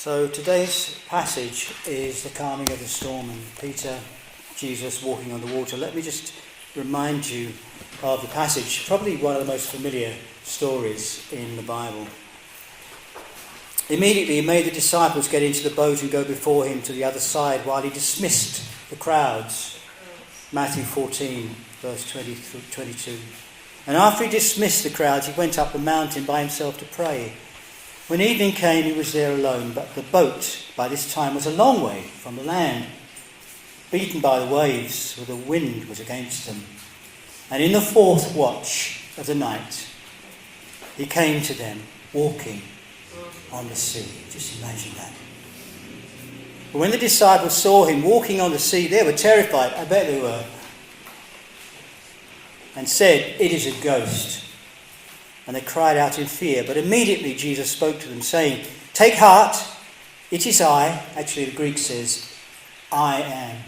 So today's passage is the calming of the storm and Peter, Jesus walking on the water. Let me just remind you of the passage, probably one of the most familiar stories in the Bible. Immediately he made the disciples get into the boat and go before him to the other side while he dismissed the crowds. Matthew 14, verse 20 through 22. And after he dismissed the crowds, he went up the mountain by himself to pray. When evening came, he was there alone, but the boat by this time was a long way from the land, beaten by the waves, for the wind was against them. And in the fourth watch of the night, he came to them, walking on the sea. Just imagine that. But when the disciples saw him walking on the sea, they were terrified. I bet they were. And said, "It is a ghost." And they cried out in fear. But immediately Jesus spoke to them, saying, "Take heart, it is I." Actually, the Greek says, "I am."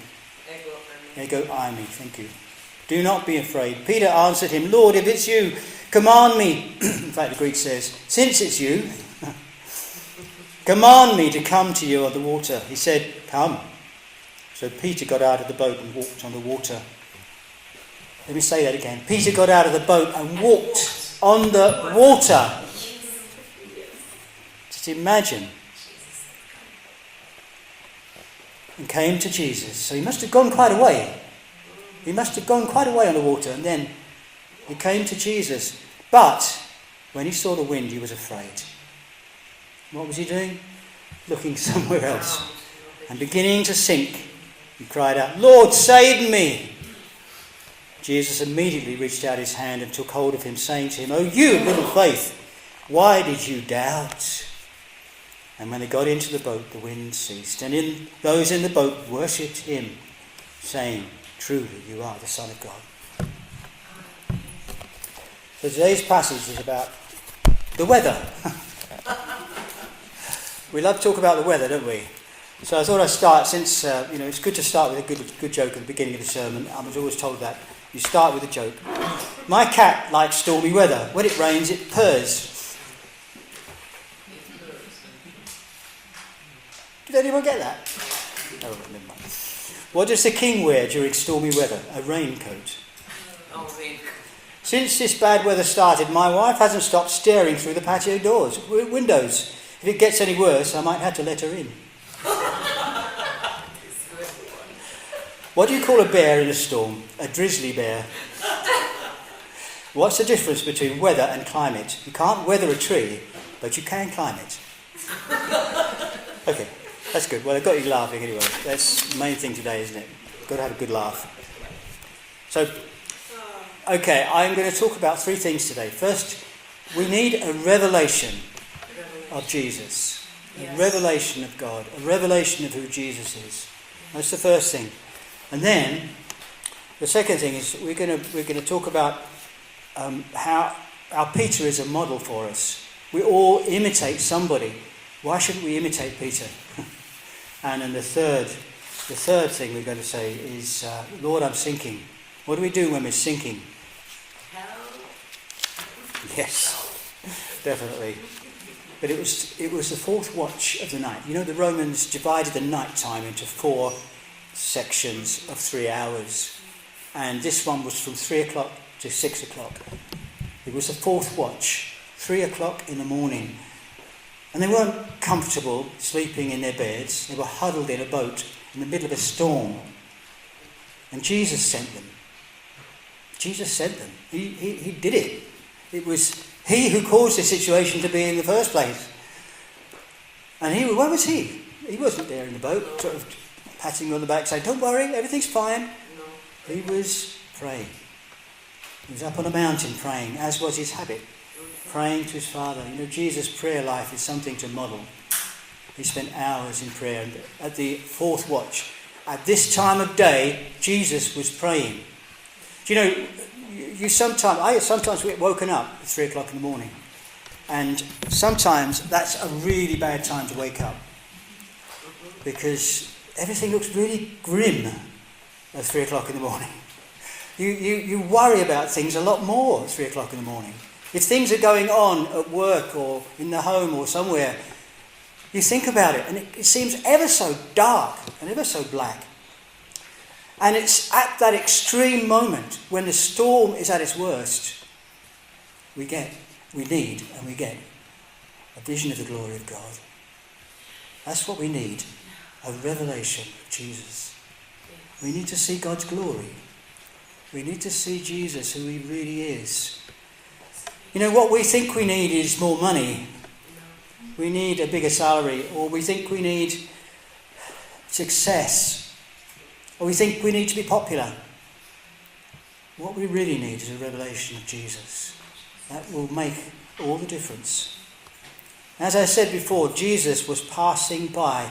Ego eimi, thank you. "Do not be afraid." Peter answered him, "Lord, if it's you, command me." In fact, the Greek says, "Since it's you, command me to come to you on the water." He said, "Come." So Peter got out of the boat and walked on the water. Let me say that again. Peter got out of the boat and walked on the water. Just imagine. And came to Jesus. So he must have gone quite a way. He must have gone quite a way on the water. And then he came to Jesus. But when he saw the wind, he was afraid. What was he doing? Looking somewhere else. And beginning to sink, he cried out, "Lord, save me!" Jesus immediately reached out his hand and took hold of him, saying to him, "Oh, you of little faith, why did you doubt?" And when they got into the boat, the wind ceased. And those in the boat worshipped him, saying, "Truly, you are the Son of God." So today's passage is about the weather. We love to talk about the weather, don't we? So I thought I'd start, since it's good to start with a good joke at the beginning of the sermon. I was always told that. You start with a joke. My cat likes stormy weather. When it rains, it purrs. Did anyone get that? Oh, never mind. What does the king wear during stormy weather? A raincoat. Since this bad weather started, my wife hasn't stopped staring through the patio windows. If it gets any worse, I might have to let her in. What do you call a bear in a storm? A drizzly bear. What's the difference between weather and climate? You can't weather a tree, but you can climb it. Okay, that's good. Well, I got you laughing anyway. That's the main thing today, isn't it? Got to have a good laugh. So, okay, I'm going to talk about three things today. First, we need a revelation of Jesus. A revelation of God. A revelation of who Jesus is. That's the first thing. And then the second thing is we're going to talk about how Peter is a model for us. We all imitate somebody. Why shouldn't we imitate Peter? And then the third thing we're going to say is, Lord, I'm sinking. What do we do when we're sinking? Help. Yes, definitely. But it was the fourth watch of the night. You know, the Romans divided the night time into 4 sections of 3 hours, and this one was from 3 o'clock to 6 o'clock. It was the fourth watch, 3 o'clock in the morning, and they weren't comfortable sleeping in their beds. They were huddled in a boat in the middle of a storm, and Jesus sent them. Jesus sent them. He did it. It was he who caused the situation to be in the first place. And where was he? He wasn't there in the boat, sort of patting me on the back, saying, "Don't worry, everything's fine." No. He was praying. He was up on a mountain praying, as was his habit, praying to his Father. You know, Jesus' prayer life is something to model. He spent hours in prayer. And at the fourth watch, at this time of day, Jesus was praying. Do you know, I sometimes get woken up at 3 o'clock in the morning. And sometimes that's a really bad time to wake up. Because everything looks really grim at 3 o'clock in the morning. You worry about things a lot more at 3 o'clock in the morning. If things are going on at work or in the home or somewhere, You think about it, and it seems ever so dark and ever so black. And it's at that extreme moment when the storm is at its worst, we need a vision of the glory of God. That's what we need, a revelation of Jesus. We need to see God's glory. We need to see Jesus, who he really is. You know, what we think we need is more money. We need a bigger salary, or we think we need success, or we think we need to be popular. What we really need is a revelation of Jesus. That will make all the difference. As I said before, Jesus was passing by.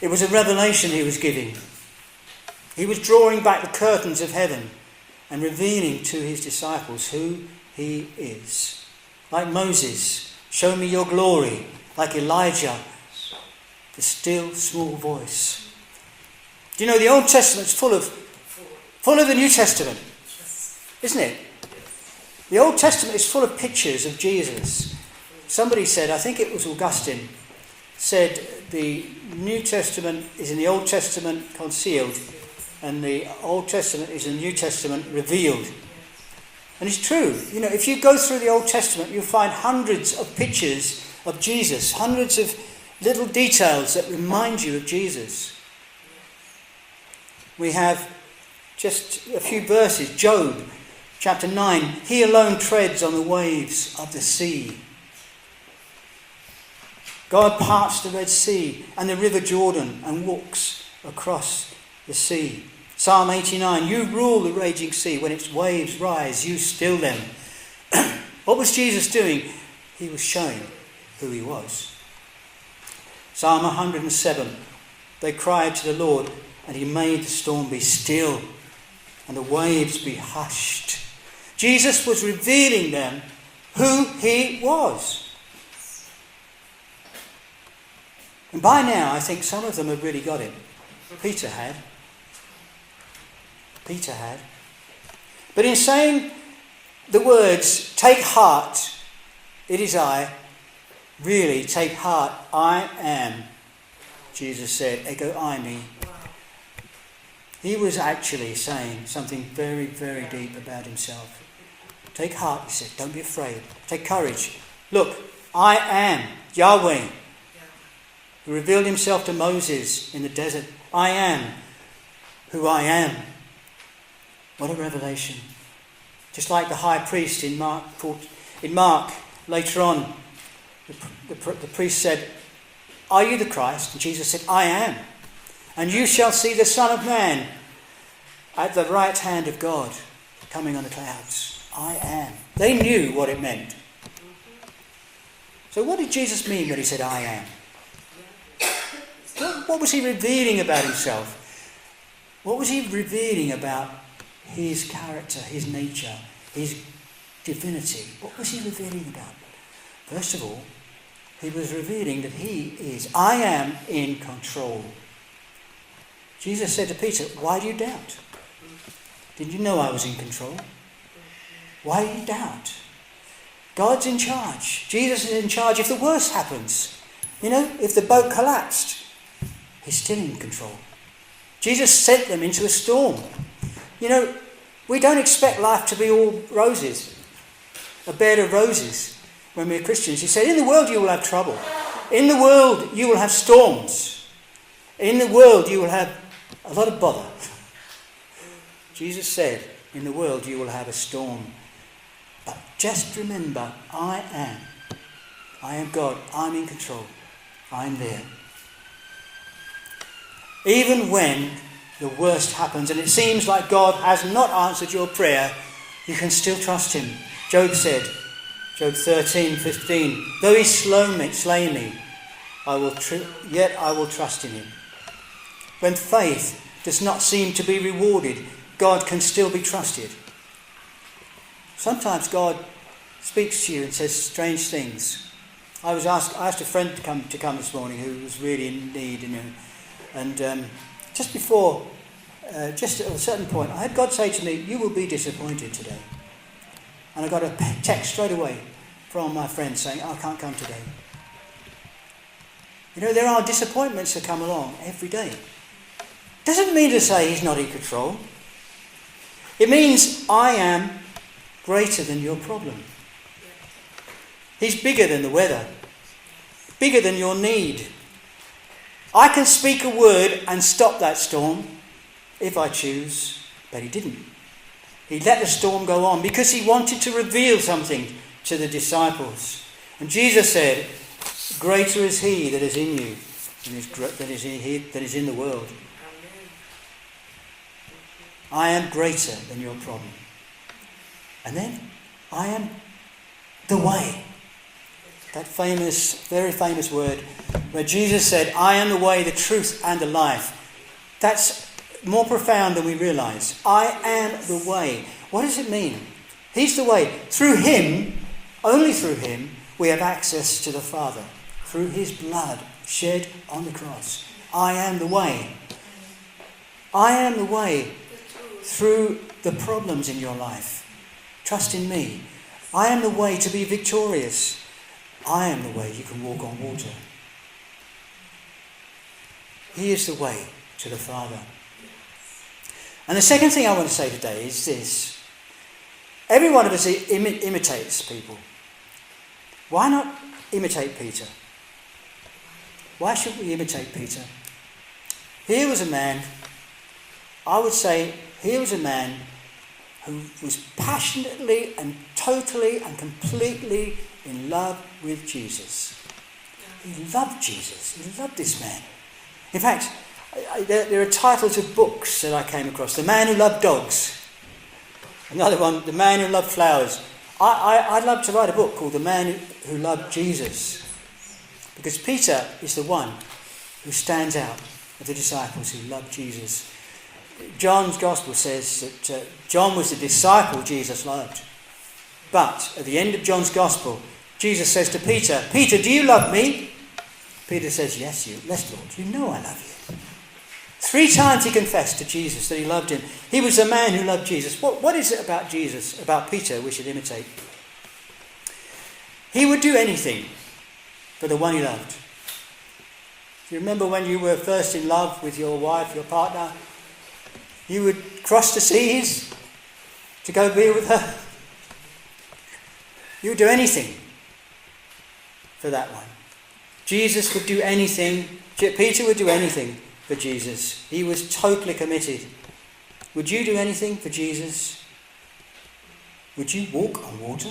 It was a revelation he was giving. He was drawing back the curtains of heaven and revealing to his disciples who he is. Like Moses, show me your glory. Like Elijah, the still small voice. Do you know the Old Testament's full of the New Testament, isn't it? The Old Testament is full of pictures of Jesus. Somebody said, I think it was Augustine, said the New Testament is in the Old Testament concealed, and the Old Testament is in the New Testament revealed. And it's true. You know, if you go through the Old Testament, you'll find hundreds of pictures of Jesus, hundreds of little details that remind you of Jesus. We have just a few verses. Job, chapter 9. He alone treads on the waves of the sea. God parts the Red Sea and the River Jordan and walks across the sea. Psalm 89. You rule the raging sea. When its waves rise, you still them. What was Jesus doing? He was showing who he was. Psalm 107. They cried to the Lord, and he made the storm be still and the waves be hushed. Jesus was revealing them who he was. And by now, I think some of them have really got it. Peter had. But in saying the words, take heart, it is I, really, take heart, I am, Jesus said, ego eimi. He was actually saying something very, very deep about himself. Take heart, he said, don't be afraid. Take courage. Look, I am Yahweh, who revealed himself to Moses in the desert. I am who I am. What a revelation. Just like the high priest in Mark later on, the priest said, are you the Christ? And Jesus said, I am. And you shall see the Son of Man at the right hand of God, coming on the clouds. I am. They knew what it meant. So what did Jesus mean when he said, I am? What was he revealing about himself? What was he revealing about his character, his nature, his divinity? What was he revealing about? First of all, he was revealing that he is, I am in control. Jesus said to Peter, why do you doubt? Did you know I was in control? Why do you doubt? God's in charge. Jesus is in charge if the worst happens. You know, if the boat collapsed, he's still in control. Jesus sent them into a storm. You know, we don't expect life to be all roses, a bed of roses when we're Christians. He said, in the world you will have trouble. In the world you will have storms. In the world you will have a lot of bother. Jesus said, in the world you will have a storm. But just remember, I am God. I'm in control. I'm there. Even when the worst happens and it seems like God has not answered your prayer, you can still trust him. Job said, Job 13:15, though he slay me, yet I will trust in him. When faith does not seem to be rewarded, God can still be trusted. Sometimes God speaks to you and says strange things. I asked a friend to come this morning who was really in need, and just at a certain point, I had God say to me, you will be disappointed today. And I got a text straight away from my friend saying, I can't come today. You know, there are disappointments that come along every day. Doesn't mean to say he's not in control. It means I am greater than your problem. He's bigger than the weather, bigger than your need. I can speak a word and stop that storm if I choose, but he didn't. He let the storm go on because he wanted to reveal something to the disciples. And Jesus said, greater is he that is in you than is in the world. I am greater than your problem. And then, I am the way. That famous, very famous word where Jesus said, I am the way, the truth and the life. That's more profound than we realise. I am the way. What does it mean? He's the way. Through him, only through him, we have access to the Father. Through his blood shed on the cross. I am the way. I am the way through the problems in your life. Trust in me. I am the way to be victorious. I am the way you can walk on water. He is the way to the Father. And the second thing I want to say today is this. Every one of us imitates people. Why not imitate Peter? Why should we imitate Peter? Here was a man, I would say, here was a man who was passionately and totally and completely in love with Jesus. He loved Jesus. He loved this man. In fact, there are titles of books that I came across. The Man Who Loved Dogs. Another one, The Man Who Loved Flowers. I'd love to write a book called The Man Who Loved Jesus. Because Peter is the one who stands out of the disciples who loved Jesus. John's Gospel says that John was the disciple Jesus loved. But at the end of John's Gospel, Jesus says to Peter, Peter, do you love me? Peter says, yes, Lord, you know I love you. 3 times he confessed to Jesus that he loved him. He was a man who loved Jesus. What is it about Jesus, about Peter, we should imitate? He would do anything for the one he loved. Do you remember when you were first in love with your wife, your partner? You would cross the seas to go be with her. You would do anything for that one. Jesus would do anything. Peter would do anything for Jesus. He was totally committed. Would you do anything for Jesus? Would you walk on water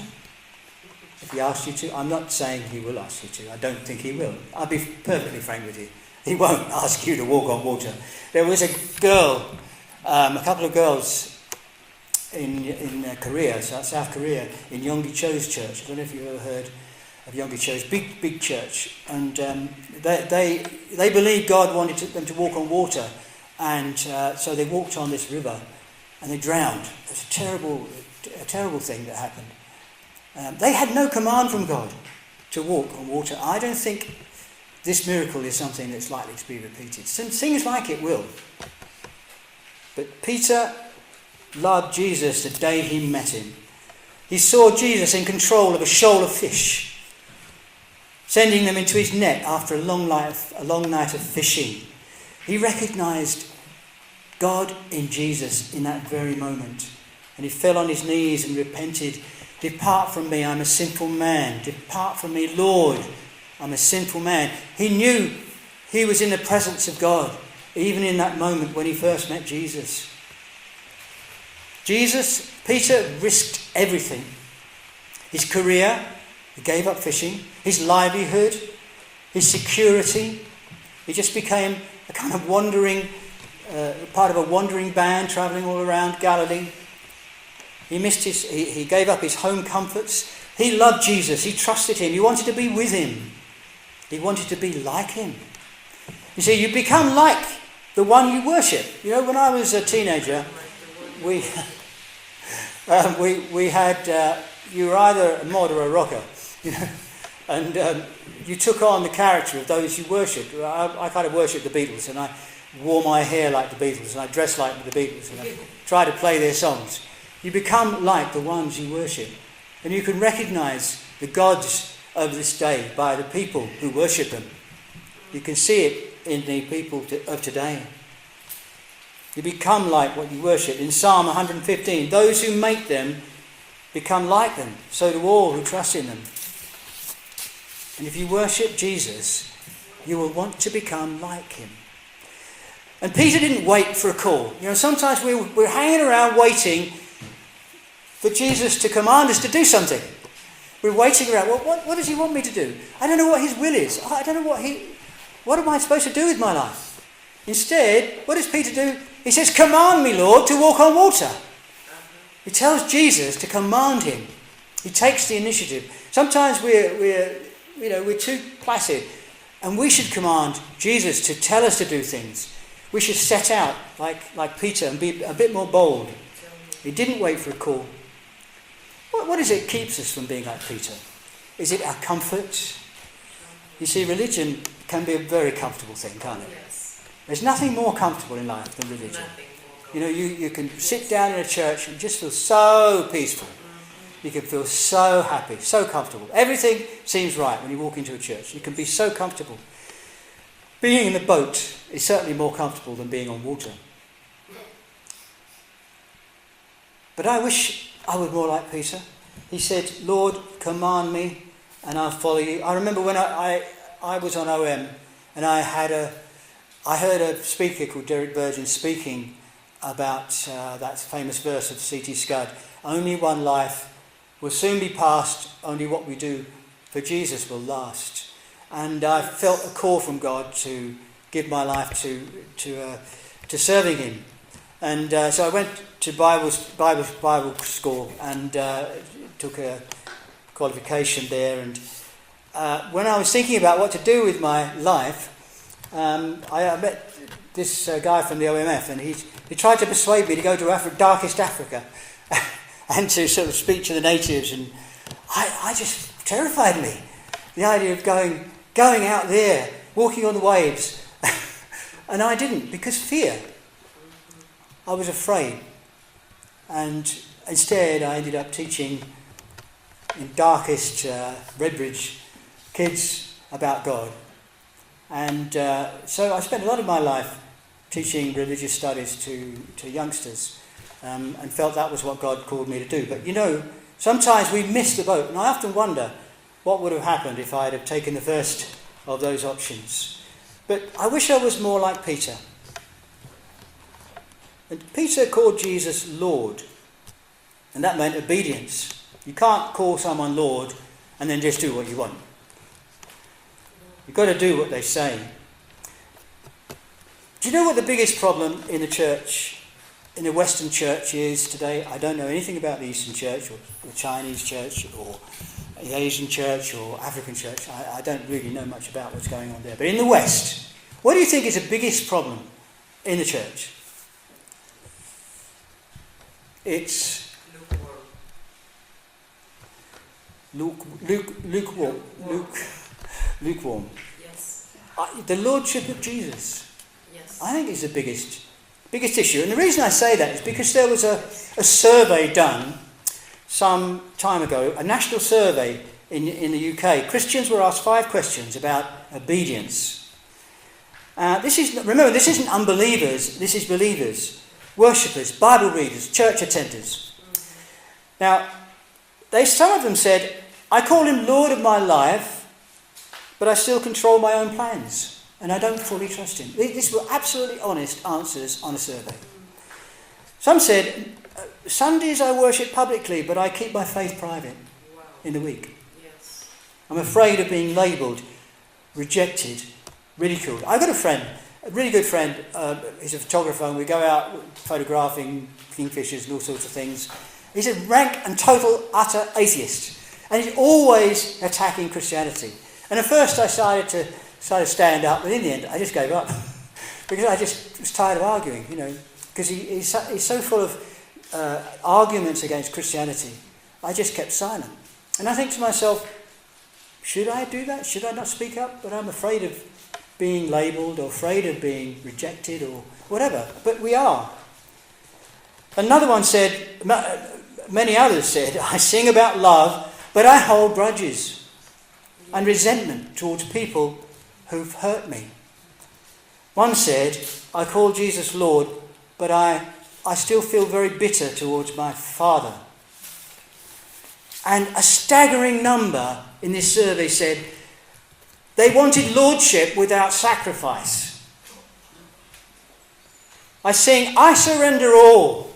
if he asked you to? I'm not saying he will ask you to. I don't think he will. I'll be perfectly frank with you. He won't ask you to walk on water. There was a girl, a couple of girls in Korea, South Korea, in Yonggi Cho's church. I don't know if you've ever heard of Yonggi Cho's big church. And they believed God wanted them to walk on water. And so they walked on this river and they drowned. It was a terrible thing that happened. They had no command from God to walk on water. I don't think this miracle is something that's likely to be repeated. Some things like it will. But Peter loved Jesus the day he met him. He saw Jesus in control of a shoal of fish, sending them into his net after a long night of fishing. He recognised God in Jesus in that very moment. And he fell on his knees and repented. Depart from me, I'm a sinful man. Depart from me, Lord, I'm a sinful man. He knew he was in the presence of God, even in that moment when he first met Jesus. Peter risked everything. His career, he gave up fishing. His livelihood, his security. He just became a kind of part of a wandering band travelling all around Galilee. He gave up his home comforts. He loved Jesus. He trusted him. He wanted to be with him. He wanted to be like him. You see, you become like the one you worship. You know, when I was a teenager, we had you were either a mod or a rocker, you know, and you took on the character of those you worshipped. I kind of worshipped the Beatles, and I wore my hair like the Beatles, and I dressed like the Beatles, and I tried to play their songs. You become like the ones you worship, and you can recognise the gods of this day by the people who worship them. You can see it in the people of today. You become like what you worship. In Psalm 115, those who make them become like them, so do all who trust in them. And if you worship Jesus, you will want to become like him. And Peter didn't wait for a call. Sometimes we're hanging around waiting for Jesus to command us to do something. We're waiting around. Well, what does he want me to do? I don't know what his will is. I don't know what am I supposed to do with my life? Instead, what does Peter do? He says, command me, Lord, to walk on water. He tells Jesus to command him. He takes the initiative. Sometimes we're too placid, and we should command Jesus to tell us to do things. We should set out like Peter and be a bit more bold. He didn't wait for a call. What is it that keeps us from being like Peter? Is it our comfort? You see, religion can be a very comfortable thing, can't it? Yes. There's nothing more comfortable in life than religion. You can sit down in a church and just feel so peaceful. You can feel so happy, so comfortable. Everything seems right when you walk into a church. You can be so comfortable. Being in the boat is certainly more comfortable than being on water. But I wish I was more like Peter. He said, Lord, command me and I'll follow you. I remember when I was on OM and I heard a speaker called Derek Burgeon speaking about that famous verse of C.T. Scud, only one life will soon be past, only what we do for Jesus will last. And I felt a call from God to give my life to serving him. And so I went to Bible school and took a qualification there. And when I was thinking about what to do with my life, I met this guy from the OMF, and he tried to persuade me to go to darkest Africa and to sort of speak to the natives. And I just terrified me. The idea of going out there, walking on the waves. And I didn't, because fear. I was afraid. And instead I ended up teaching in darkest Redbridge kids about God. And so I spent a lot of my life teaching religious studies to youngsters, and felt that was what God called me to do. But sometimes we miss the boat, and I often wonder what would have happened if I had taken the first of those options. But I wish I was more like Peter. And Peter called Jesus Lord, and that meant obedience. You can't call someone Lord and then just do what you want. You've got to do what they say. Do you know what the biggest problem in the church, in the Western church is today? I don't know anything about the Eastern church or the Chinese church or the Asian church or African church. I don't really know much about what's going on there. But in the West, what do you think is the biggest problem in the church? It's lukewarm. Yes. The lordship of Jesus. Yes. I think is the biggest issue. And the reason I say that is because there was a survey done some time ago, a national survey in the UK. Christians were asked 5 questions about obedience. This isn't unbelievers, this is believers, worshippers, Bible readers, church attenders. Now, some of them said, I call him Lord of my life, but I still control my own plans, and I don't fully trust him. These were absolutely honest answers on a survey. Some said, Sundays I worship publicly, but I keep my faith private in the week. Yes. I'm afraid of being labelled, rejected, ridiculed. I've got a really good friend, he's a photographer, and we go out photographing kingfishers and all sorts of things. He's a rank and total, utter atheist, and he's always attacking Christianity. And at first I started to stand up, but in the end I just gave up because I just was tired of arguing, because he's so full of arguments against Christianity. I just kept silent. And I think to myself, should I do that? Should I not speak up? But I'm afraid of being labelled or afraid of being rejected or whatever. But we are. Another one said, many others said, I sing about love, but I hold grudges and resentment towards people who've hurt me. One said, I call Jesus Lord, but I still feel very bitter towards my father. And a staggering number in this survey said they wanted lordship without sacrifice. I sing, I surrender all,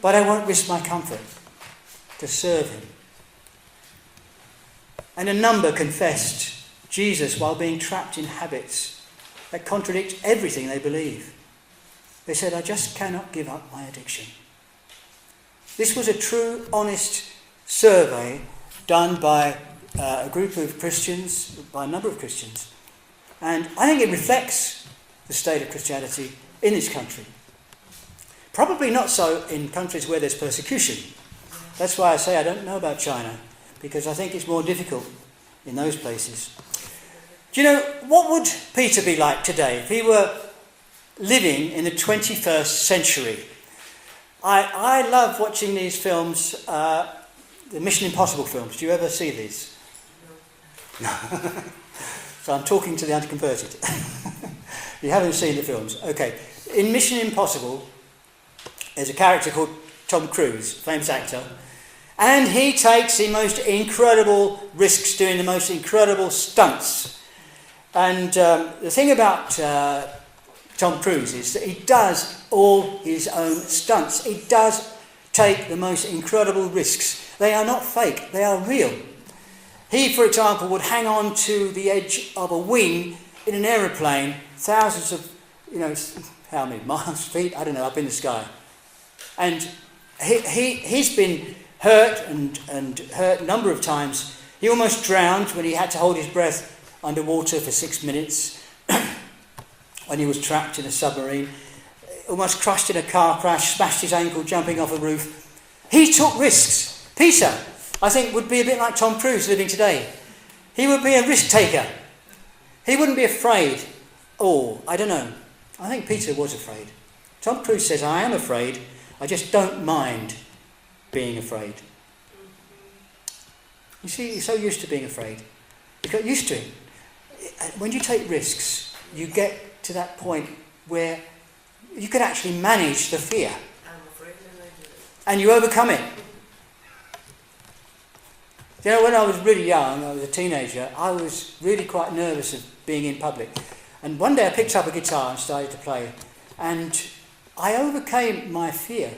but I won't risk my comfort to serve him. And a number confessed Jesus while being trapped in habits that contradict everything they believe. They said, I just cannot give up my addiction. This was a true, honest survey done by a group of Christians, by a number of Christians. And I think it reflects the state of Christianity in this country. Probably not so in countries where there's persecution. That's why I say I don't know about China, because I think it's more difficult in those places. Do you know, what would Peter be like today if he were living in the 21st century? I love watching these films, the Mission Impossible films. Do you ever see these? No. So I'm talking to the unconverted. You haven't seen the films. Okay. In Mission Impossible, there's a character called Tom Cruise, famous actor, and he takes the most incredible risks doing the most incredible stunts. And the thing about Tom Cruise is that he does all his own stunts. He does take the most incredible risks. They are not fake, they are real. He, for example, would hang on to the edge of a wing in an aeroplane, thousands of, how many miles, feet, I don't know, up in the sky. And he's been hurt and hurt a number of times. He almost drowned when he had to hold his breath underwater for 6 minutes when he was trapped in a submarine. Almost crushed in a car crash, smashed his ankle jumping off a roof. He took risks. Peter, I think, would be a bit like Tom Cruise living today. He would be a risk taker. He wouldn't be afraid. Oh, I don't know. I think Peter was afraid. Tom Cruise says, I am afraid. I just don't mind being afraid. You see, he's so used to being afraid. He got used to it. When you take risks, you get to that point where you can actually manage the fear. And you overcome it. You know, when I was really young, I was a teenager, I was really quite nervous of being in public. And one day I picked up a guitar and started to play. And I overcame my fear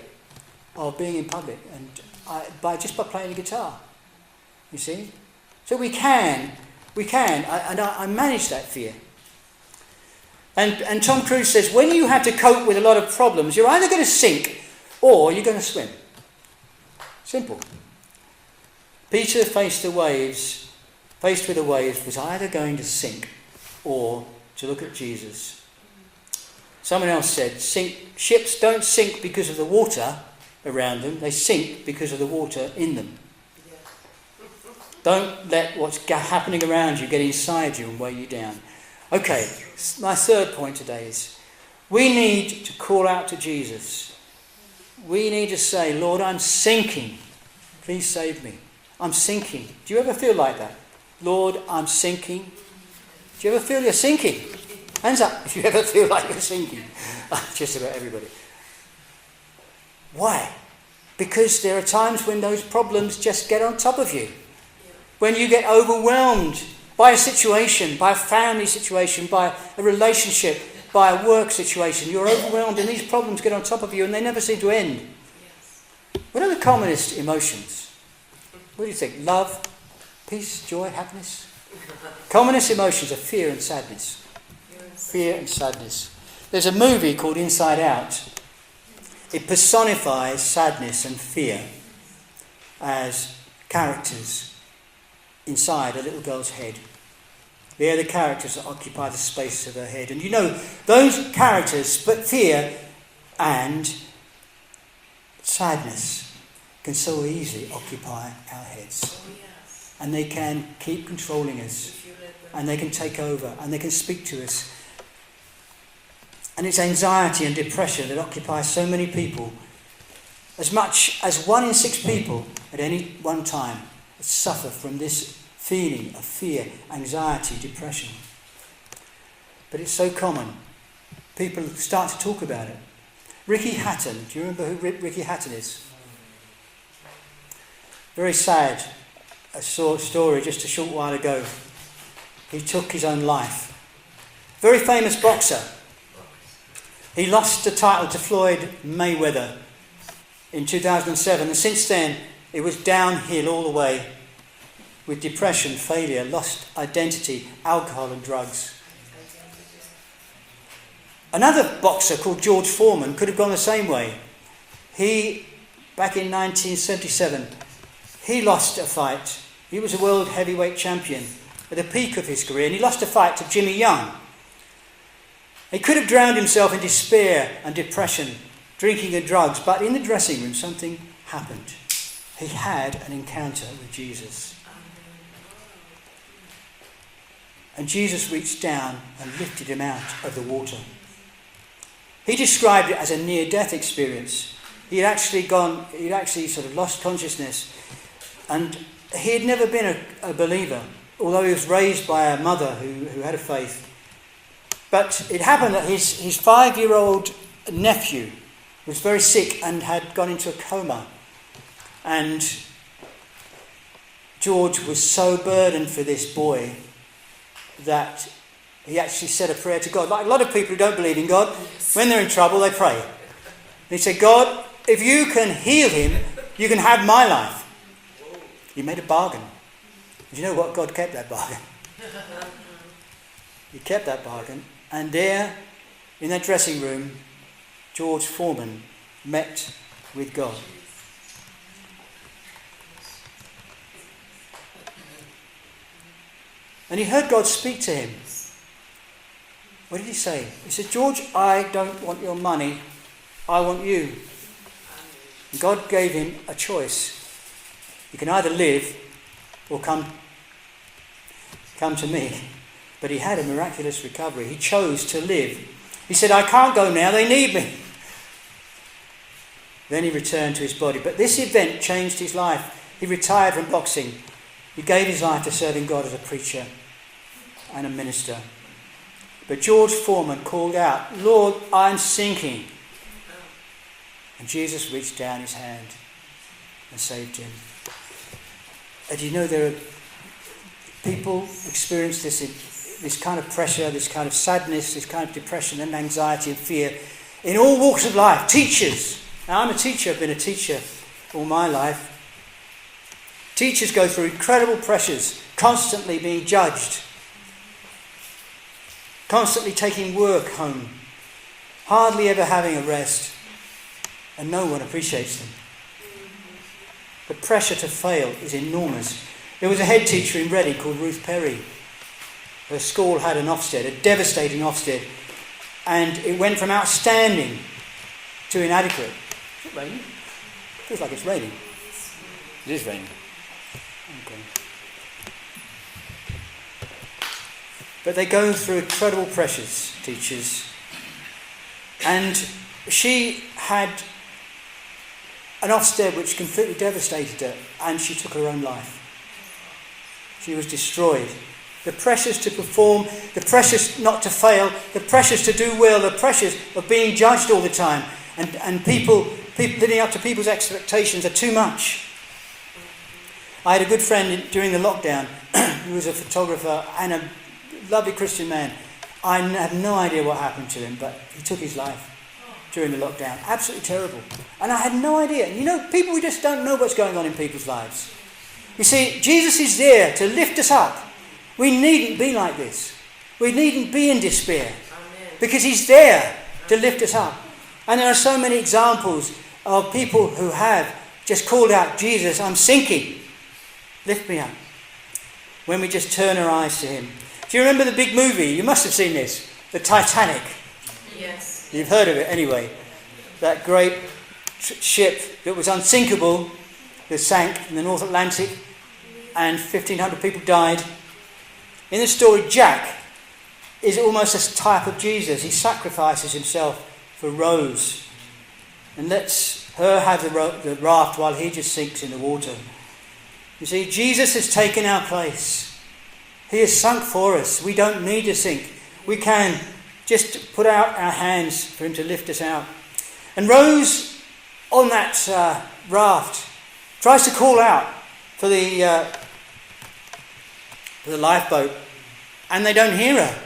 of being in public by playing the guitar. You see? So we can, and I manage that fear. And Tom Cruise says, when you have to cope with a lot of problems, you're either going to sink or you're going to swim. Simple. Peter faced with the waves, was either going to sink or to look at Jesus. Someone else said, ships don't sink because of the water around them, they sink because of the water in them. Don't let what's happening around you get inside you and weigh you down. Okay, my third point today is we need to call out to Jesus. We need to say, Lord, I'm sinking. Please save me. I'm sinking. Do you ever feel like that? Lord, I'm sinking. Do you ever feel you're sinking? Hands up if you ever feel like you're sinking. Just about everybody. Why? Because there are times when those problems just get on top of you. When you get overwhelmed by a situation, by a family situation, by a relationship, by a work situation, you're overwhelmed and these problems get on top of you and they never seem to end. What are the commonest emotions? What do you think? Love, peace, joy, happiness? Commonest emotions are fear and sadness. Fear and sadness. There's a movie called Inside Out. It personifies sadness and fear as characters inside a little girl's head. They're the characters that occupy the space of her head. And you know, those characters, but fear and sadness, can so easily occupy our heads. And they can keep controlling us. And they can take over. And they can speak to us. And it's anxiety and depression that occupies so many people. As much as 1 in 6 people at any one time suffer from this feeling of fear, anxiety, depression. but it's so common. People start to talk about it. Ricky Hatton, do you remember who Ricky Hatton is? Very sad. I saw a story just a short while ago. He took his own life. Very famous boxer. He lost the title to Floyd Mayweather in 2007, and since then it was downhill all the way with depression, failure, lost identity, alcohol and drugs. Another boxer called George Foreman could have gone the same way. He, back in 1977, he lost a fight. He was a world heavyweight champion at the peak of his career, and he lost a fight to Jimmy Young. He could have drowned himself in despair and depression, drinking and drugs, but in the dressing room something happened. He had an encounter with Jesus. And Jesus reached down and lifted him out of the water. He described it as a near-death experience. He'd actually sort of lost consciousness, and he had never been a believer, although he was raised by a mother who had a faith. But it happened that his 5-year-old nephew was very sick and had gone into a coma. And George was so burdened for this boy that he actually said a prayer to God. Like a lot of people who don't believe in God, when they're in trouble, they pray. And he said, God, if you can heal him, you can have my life. He made a bargain. And you know what? God kept that bargain. He kept that bargain. And there, in that dressing room, George Foreman met with God. And he heard God speak to him. What did he say? He said, George, I don't want your money. I want you. And God gave him a choice. You can either live or come to me. But he had a miraculous recovery. He chose to live. He said, I can't go now. They need me. Then he returned to his body. But this event changed his life. He retired from boxing. He gave his life to serving God as a preacher and a minister. But George Foreman called out, Lord, I'm sinking. And Jesus reached down his hand and saved him. And you know, there are people experience this kind of pressure, this kind of sadness, this kind of depression and anxiety and fear in all walks of life. Teachers. Now, I'm a teacher. I've been a teacher all my life. Teachers go through incredible pressures, constantly being judged, constantly taking work home, hardly ever having a rest, and no one appreciates them. The pressure to fail is enormous. There was a head teacher in Reading called Ruth Perry. Her school had an Ofsted, a devastating Ofsted, and it went from outstanding to inadequate. Is it raining? Feels like it's raining. It is raining. Okay. But they go through incredible pressures, teachers. And she had an Ofsted which completely devastated her, and she took her own life. She was destroyed. The pressures to perform, the pressures not to fail, the pressures to do well, the pressures of being judged all the time, and people living up to people's expectations are too much. I had a good friend during the lockdown who was a photographer and a lovely Christian man. I have no idea what happened to him, but he took his life during the lockdown. Absolutely terrible. And I had no idea. You know, people, we just don't know what's going on in people's lives. You see, Jesus is there to lift us up. We needn't be like this. We needn't be in despair. Because he's there to lift us up. And there are so many examples of people who have just called out, Jesus, I'm sinking. Lift me up. When we just turn our eyes to him. Do you remember the big movie? You must have seen this. The Titanic. Yes. You've heard of it anyway. That great ship that was unsinkable, that sank in the North Atlantic, and 1,500 people died. In the story, Jack is almost a type of Jesus. He sacrifices himself for Rose and lets her have the raft while he just sinks in the water. You see, Jesus has taken our place. He has sunk for us. We don't need to sink. We can just put out our hands for him to lift us out. And Rose, on that raft, tries to call out for the lifeboat, and they don't hear her.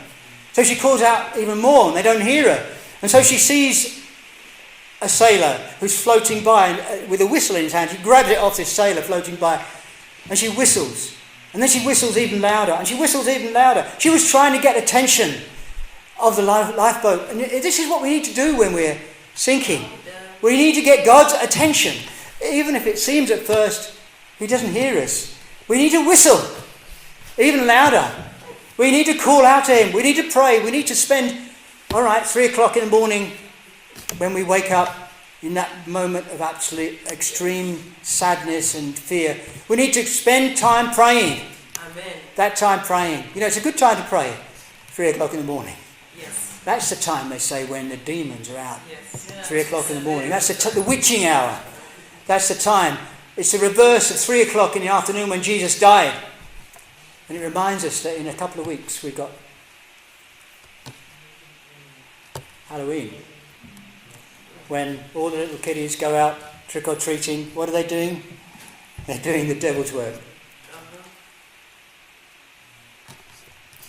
So she calls out even more, and they don't hear her. And so she sees a sailor who's floating by with a whistle in his hand. She grabs it off this sailor floating by, and she whistles. And then she whistles even louder, and she whistles even louder. She was trying to get attention of the lifeboat. And this is what we need to do when we're sinking. We need to get God's attention. Even if it seems at first he doesn't hear us. We need to whistle even louder. We need to call out to him. We need to pray. We need to spend, 3 o'clock in the morning when we wake up in that moment of absolute extreme sadness and fear. We need to spend time praying. Amen. That time praying. It's a good time to pray. 3 o'clock in the morning. Yes. That's the time, they say, when the demons are out. Yes. 3 o'clock in the morning. That's the witching hour. That's the time. It's the reverse of 3 o'clock in the afternoon when Jesus died. And it reminds us that in a couple of weeks we've got Halloween. When all the little kiddies go out trick-or-treating, what are they doing? They're doing the devil's work.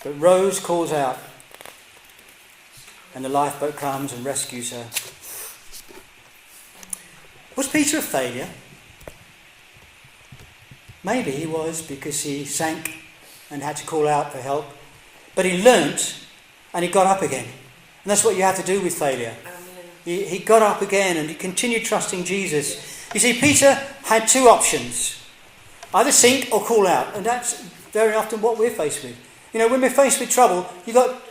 But Rose calls out, and the lifeboat comes and rescues her. Was Peter a failure? Maybe he was, because he sank and had to call out for help. But he learnt, and he got up again. And that's what you have to do with failure. He got up again, and he continued trusting Jesus. You see, Peter had two options. Either sink or call out. And that's very often what we're faced with. When we're faced with trouble, you've got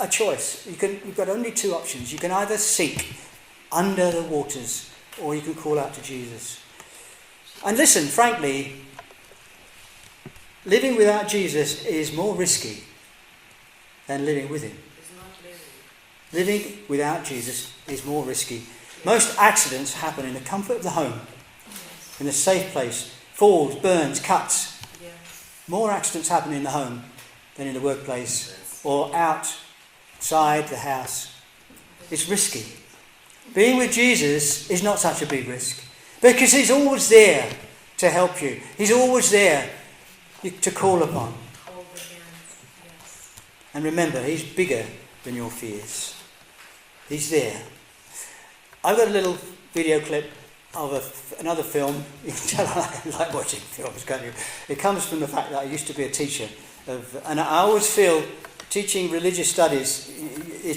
a choice. You've got only two options. You can either sink under the waters, or you can call out to Jesus. And listen, frankly, living without Jesus is more risky than living with him. Living without Jesus is more risky. Most accidents happen in the comfort of the home, in a safe place. Falls, burns, cuts. More accidents happen in the home than in the workplace or outside the house. It's risky. Being with Jesus is not such a big risk, because he's always there to help you. He's always there to call upon. And remember, he's bigger than your fears. He's there. I've got a little video clip of another film. You can tell I like watching films, can't you? It comes from the fact that I used to be a teacher. And I always feel teaching religious studies,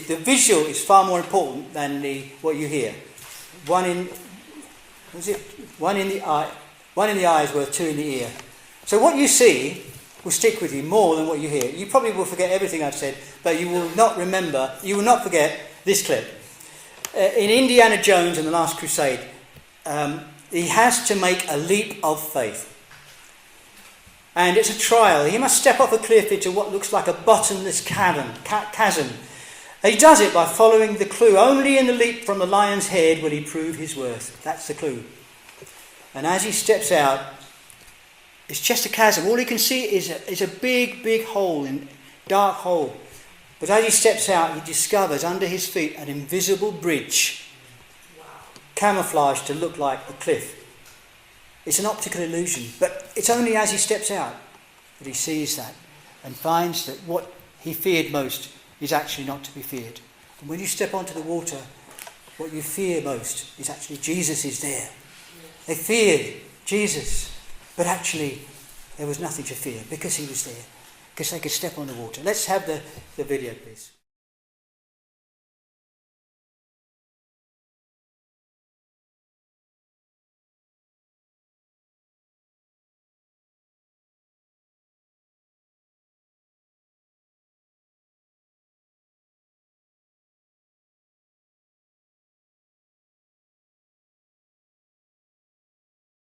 the visual is far more important than what you hear. One in the eye is worth two in the ear. So what you see will stick with you more than what you hear. You probably will forget everything I've said, but you will not forget this clip. In Indiana Jones and the Last Crusade, he has to make a leap of faith. And it's a trial. He must step off a cliff into what looks like a bottomless chasm. He does it by following the clue. Only in the leap from the lion's head will he prove his worth. That's the clue. And as he steps out, it's just a chasm. All he can see is a big, big hole, dark hole. But as he steps out, he discovers under his feet an invisible bridge, camouflaged to look like a cliff. It's an optical illusion, but it's only as he steps out that he sees that and finds that what he feared most is actually not to be feared. And when you step onto the water, what you fear most is actually Jesus is there. They feared Jesus, but actually there was nothing to fear because he was there, because they could step on the water. Let's have the video, please.